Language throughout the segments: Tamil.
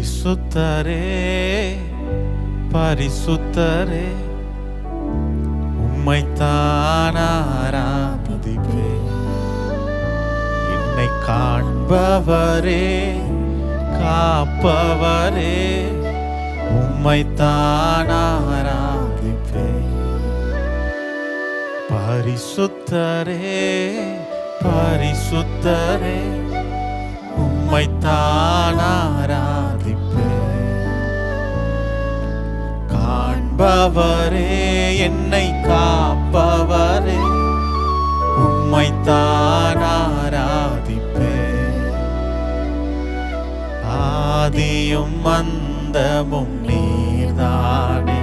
பரிசுத்தரே பரிசுத்தரே உம்மைத்தான் ஆராதிப்பேன். என்னை காண்பவரே காப்பவரே உம்மைத்தான் ஆராதிப்பேன். பரிசுத்தரே பரிசுத்தரே உம்மைத்தான் ஆராதிப்பேன். காண்பவரே என்னை காப்பவரே உம்மைத்தான் ஆராதிப்பேன். ஆதியும் அந்தமும் நீர்தானே,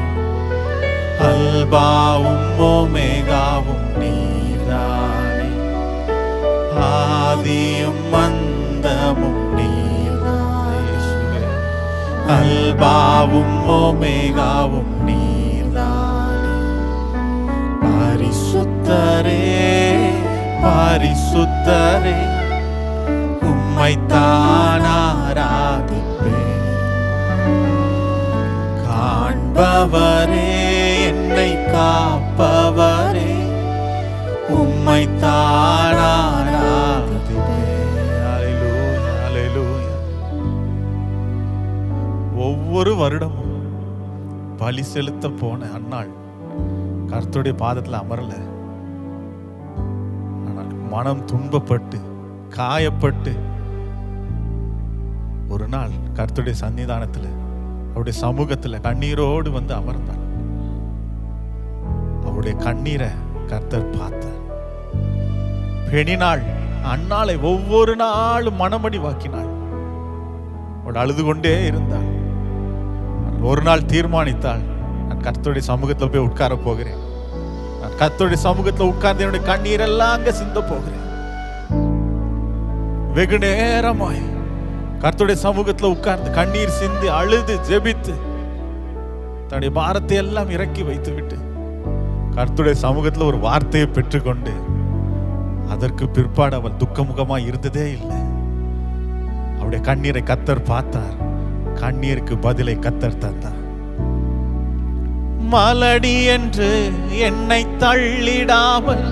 அல்பாவும் ஓமேகாவும் நீர்தானே. ஆதியும் அந்தமும் நீர்தானே, அல்பாவும் ஓமேகாவும் நீர்தானே. பரிசுத்தரே பரிசுத்தரே உம்மைத்தான் ஆராதிப்பேன். காண்பவரே என்னை காப்பவரே உம்மைத்தான் ஆராதிப்பேன். அல்லேலூயா அல்லேலூயா. ஒவ்வொரு வருடமும் பலி செலுத்த போன அன்னாள் கர்த்தருடைய பாதத்தில் அமரல. ஆனால் மனம் துன்பப்பட்டு காயப்பட்டு ஒரு நாள் கர்த்தருடைய சன்னிதானத்தில் அவருடைய சமூகத்தில் கண்ணீரோடு வந்து அமர்ந்தாள். அவருடைய கண்ணீரை கர்த்தர் பார்த்தார். பெணினாள். அன்னாளை ஒவ்வொரு நாளும் மனமடி வாக்கினாள். அவள் அழுது கொண்டே இருந்தாள். ஒரு நாள் தீர்மானித்தாள், நான் கர்த்தருடைய சமூகத்தில் போய் உட்கார போகிறேன். நான் கர்த்தருடைய சமூகத்தில் உட்கார்ந்து என்னுடைய கண்ணீரெல்லாம் அங்க சிந்த போகிறேன். வெகு நேரமாய் கர்த்தருடைய சமூகத்தில் உட்கார்ந்து கண்ணீர் சிந்தி அழுது ஜெபித்து தன்னுடைய பாரத்தை எல்லாம் இறக்கி வைத்து விட்டு கர்த்தருடைய சமூகத்தில் ஒரு வார்த்தையை பெற்றுக்கொண்டு அதற்கு பிற்பாடு அவள் துக்கமுகமாய் இருந்ததே இல்லை. அவருடைய கண்ணீரை கர்த்தர் பார்த்தார். கண்ணீருக்கு பதிலை கர்த்தர் தந்தார். மலடி என்று என்னை தள்ளிடாமல்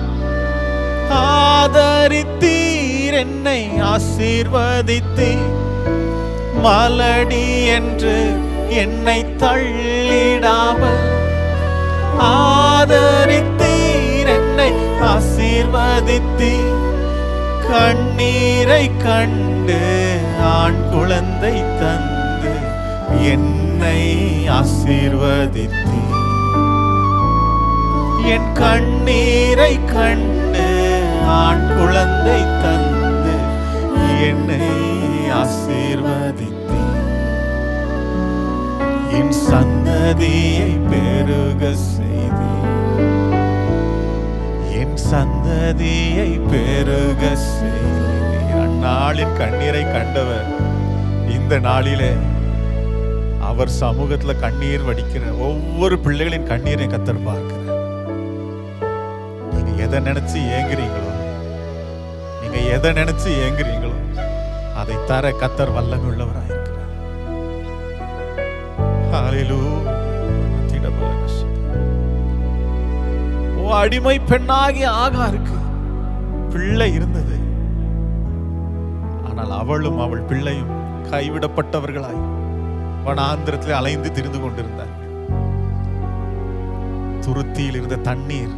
ஆதரித்தீர், என்னை ஆசீர்வதித்தீர். மலடி என்று என்னை தள்ளிடாமல் ஆதரித்தீர், என்னை ஆசீர்வதித்தீர். கண்ணீரை கண்டு ஆண் குழந்தை தந்து என்னை ஆசீர்வதித்தீர். என் கண்ணீரை கண்டு ஆண் குழந்தை தந்து என்னை ஆசீர்வதித்தீர். என் சந்ததியை பெருக செய்தீர். என் சந்ததியை பெருக செய்தீர். அந்நாளின் கண்ணீரை கண்டவர் இந்த நாளிலே அவர் சமூகத்துல கண்ணீர் வடிக்கிற ஒவ்வொரு பிள்ளைகளின் கண்ணீரை கர்த்தர் பார்க்கிறார். நீங்க எதை நினைச்சு ஏங்குறீங்களோ, நீங்க எதை நினைச்சு ஏங்குறீங்களோ அதை தர கர்த்தர் வல்லமை உள்ளவராயிருக்கிறார். அடிமை பெண்ணாகி ஆகாருக்கு பிள்ளை இருந்தது. ஆனால் அவளும் அவள் பிள்ளையும் கைவிடப்பட்டவர்களாய் வனாந்திரத்தில் அலைந்து திரிந்து கொண்டிருந்தார். துருத்தியில் இருந்த தண்ணீர்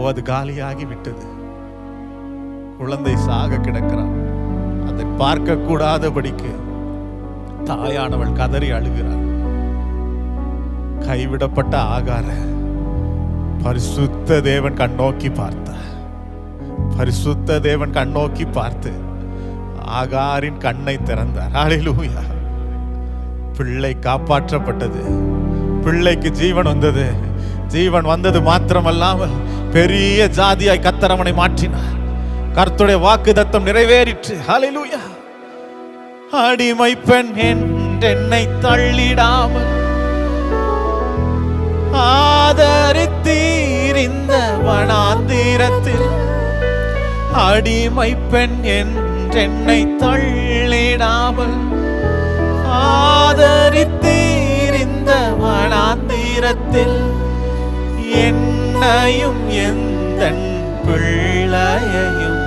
அது காலியாகி விட்டது. குழந்தை சாக கிடக்கிறான். அதை பார்க்க கூடாதபடிக்கு தாயானவள் கதறி அழுகிறாள். கைவிடப்பட்ட ஆகார பரிசுத்த தேவன் கண்ணோக்கி பார்த்தார். பரிசுத்த தேவன் கண்ணோக்கி பார்த்து ஆகாரின் கண்ணை திறந்தார். ஹல்லேலூயா. பிள்ளை காப்பாற்றப்பட்டது. பிள்ளைக்கு ஜீவன் வந்தது. ஜீவன் வந்தது மாத்திரமல்லாமல் பெரிய ஜாதியாய் கர்த்தர் அவனை மாற்றினார். கர்த்தருடைய வாக்குத்தத்தம் நிறைவேறிற்று. ஹல்லேலூயா. அடிமை பெண் என்னை தள்ளிடாமல் ஆதரித்தீர் இந்த வனாந்திரத்தில். அடிமை பெண் என்னை தள்ளிடாமல் நேரத்தில் என்னையும் எந்தன் பிள்ளையையும்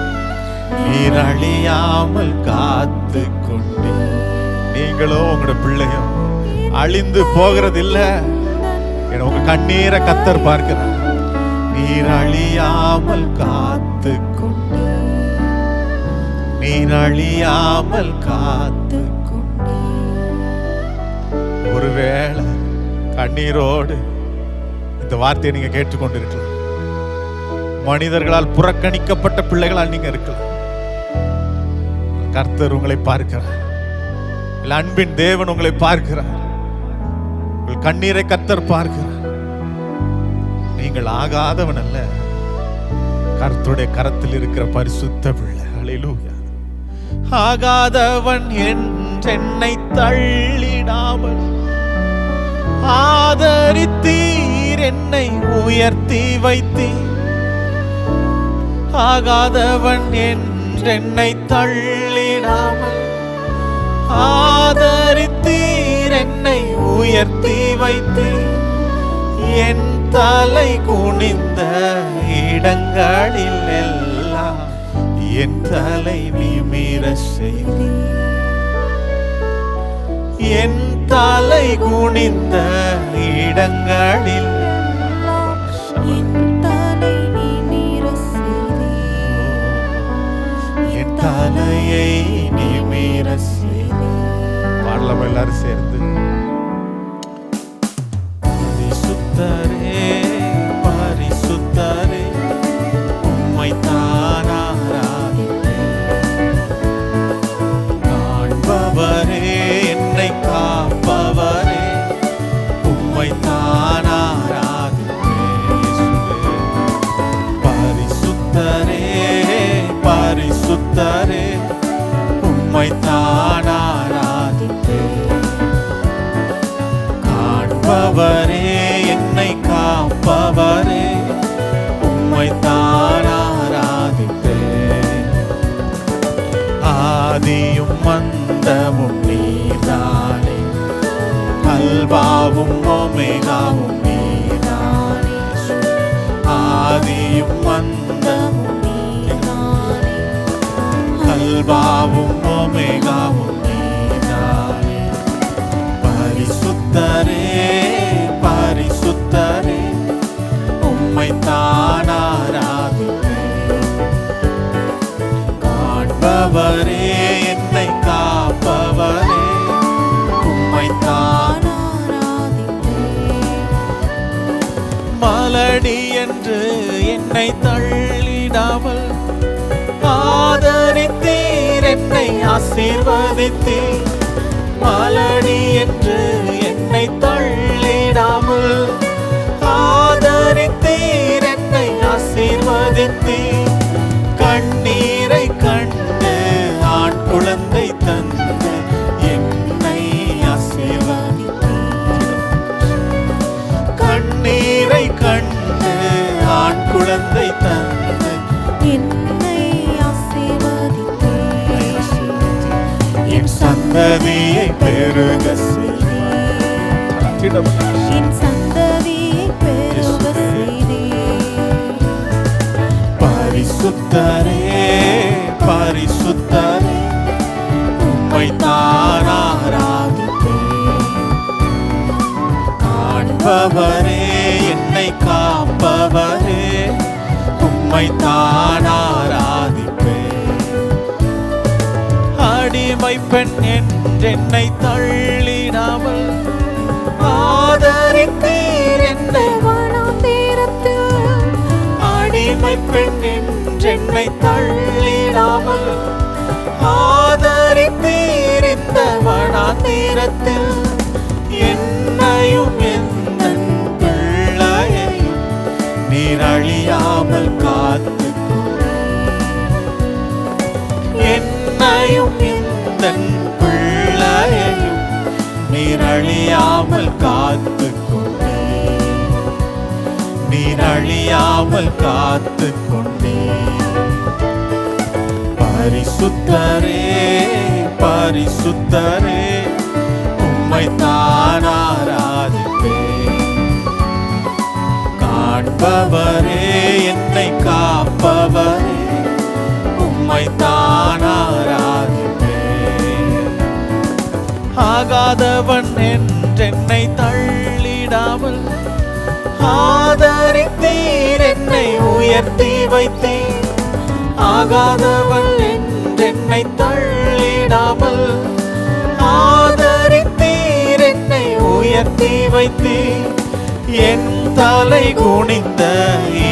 நீர் அழியாமல் காத்து கொண்டே. நீங்களும் உங்களோட பிள்ளையும் அழிந்து போகிறது இல்ல. உங்க கண்ணீரை கர்த்தர் பார்க்கிறார். நீர் அழியாமல் காத்து கொண்டே, நீர் அழியாமல் காத்து கொண்டே. ஒருவேளை கண்ணீரோடு இந்த வார்த்தையை நீங்க கேட்டுக்கொண்டிருக்கலாம். மனிதர்களால் புறக்கணிக்கப்பட்ட பிள்ளைகளால் நீங்க இருக்கலாம். கர்த்தர் உங்களை பார்க்கிறார். அன்பின் தேவன் உங்களை பார்க்கிறார். உங்கள் கண்ணீரை கர்த்தர் பார்க்கிறார். நீங்கள் ஆகாதவன் அல்ல, கர்த்தருடைய கரத்தில் இருக்கிற பரிசுத்த பிள்ளை. ஹல்லேலூயா. ஆகாதவன் என்னை தள்ளிடாமல் ஆதரித்தீர், என்னை உயர்த்தி வைத்தீர். ஆகாதவன் என்னை தள்ளிடாமல் ஆதரித்தீர், என்னை உயர்த்தி வைத்தீர். என் தலை குனிந்த இடங்களில் எல்லாம் என் தலை நிமிர செய்தீர். என் தலை குனிந்த இடங்களில் என் தலையை நிமிர செய்தீர். பாடலாம் எல்லாரும் சேர்ந்து. பரிசுத்தரே பரிசுத்தரே உம்மை தான் ஆராதிப்பேன். காண்பவரே என்னை காப்பவரே உம்மை தான் ஆராதிப்பேன். பரிசுத்தரே பரிசுத்தரே உம்மை தான் ஆராதிப்பேன். காண்பவரே என்னை காப்பவரே உம்மை தான் ஆராதிப்பேன். ஆதியும் அந்தமும் நீர்தானே, அல்பாவும் ஒமேகாவும் நீர்தானே. ஆதியும் அந்தமும் நீர்தானே, அல்பாவும் ஒமேகாவும் நீர்தானே. பரிசுத்தரே பரிசுத்தரே உம்மை தான் ஆராதிப்பேன். காண்பவரே என்னை காப்பவரே உம்மை தான் ஆராதிப்பேன். மலடி என்று என்னை தள்ளிடாமல் ஆதரித்தீர், என்னை ஆசீர்வதித்தீர். மலடி என்று என்னை தள்ளிடாமல் ஆதரித்தீர், என்னை ஆசீர்வதித்தீர். கண்ணீரை கண்டு ஆண் குழந்தை தந்து என்னை ஆசீர்வதித்தீர். கண்ணீரை கண்டு ஆண் குழந்தை தந்து என்னை ஆசீர்வதித்தீர். என் சந்ததியை பெருக செய்தீர். என் சந்ததியை பெருக செய்தீர். பரிசுத்தரே பரிசுத்தரே உம்மை தான் ஆராதிப்பேன். காண்பவரே என்னை காப்பவரே உம்மை தான் ஆராதிப்பேன். அடிமை பெண் என்றென்னை தள்ளிடாமல் ஆதரித்தீர், என்னை வனாந்தரத்தில். அடிமை பெண் என்றென்னை தள்ளிடாமல் ஆதரித்தீர், இந்த வனாந்தரத்தில். என்னையும் எந்தன் பிள்ளையையும் நீர் அழியாமல் காத்து கொண்டீர். என்னையும் எந்தன் பிள்ளையையும் நீர் அழியாமல் காத்து கொண்டீர். நீர் அழியாமல் காத்து கொண்டீர். பரிசுத்தரே பரிசுத்தரே உம்மை தான் ஆராதிப்பேன். ஆகாதவன் என்றென்னை தள்ளிடாமல் ஆதரித்தீர், என்னை உயர்த்தி வைத்தீர். ஆகாதவன் என்றென்னை தள்ளிடாமல் ஆதரித்தீர், என்னை உயர்த்தி வைத்தீர். என் தலை குனிந்த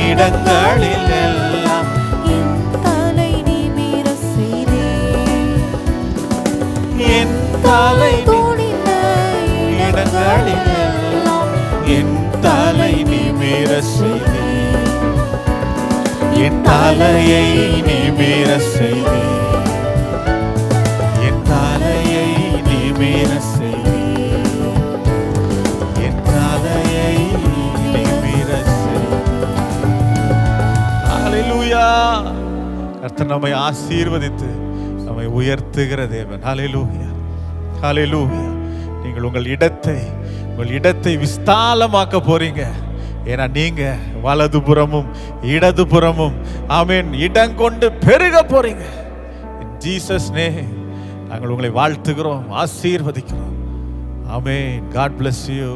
இடங்களில் எல்லாம் என் தலை நிமிர செய்தீர். என் தலை குனிந்த இடங்களில் எல்லாம் என் தலை நிமிர செய்தீர். என் தலையை நிமிர செய்தீர். என் தலையை நிமிர செய்தீர். என் தலையை நிமிர செய்தீர். ஹல்லேலூயா. கர்த்தர் நம்மை ஆசீர்வதித்து நம்மை உயர்த்துகிற தேவன். ஹல்லேலூயா, ஹல்லேலூயா. நீங்கள் உங்கள் இடத்தை விஸ்தாலமாக்க போறீங்க. ஏன்னா நீங்க வலதுபுறமும் இடதுபுறமும் ஆமென் இடம் கொண்டு பெருக போறீங்க. ஜீசஸ் நேம் நாங்கள் உங்களை வாழ்த்துகிறோம், ஆசீர்வதிக்கிறோம். ஆமென். God bless you.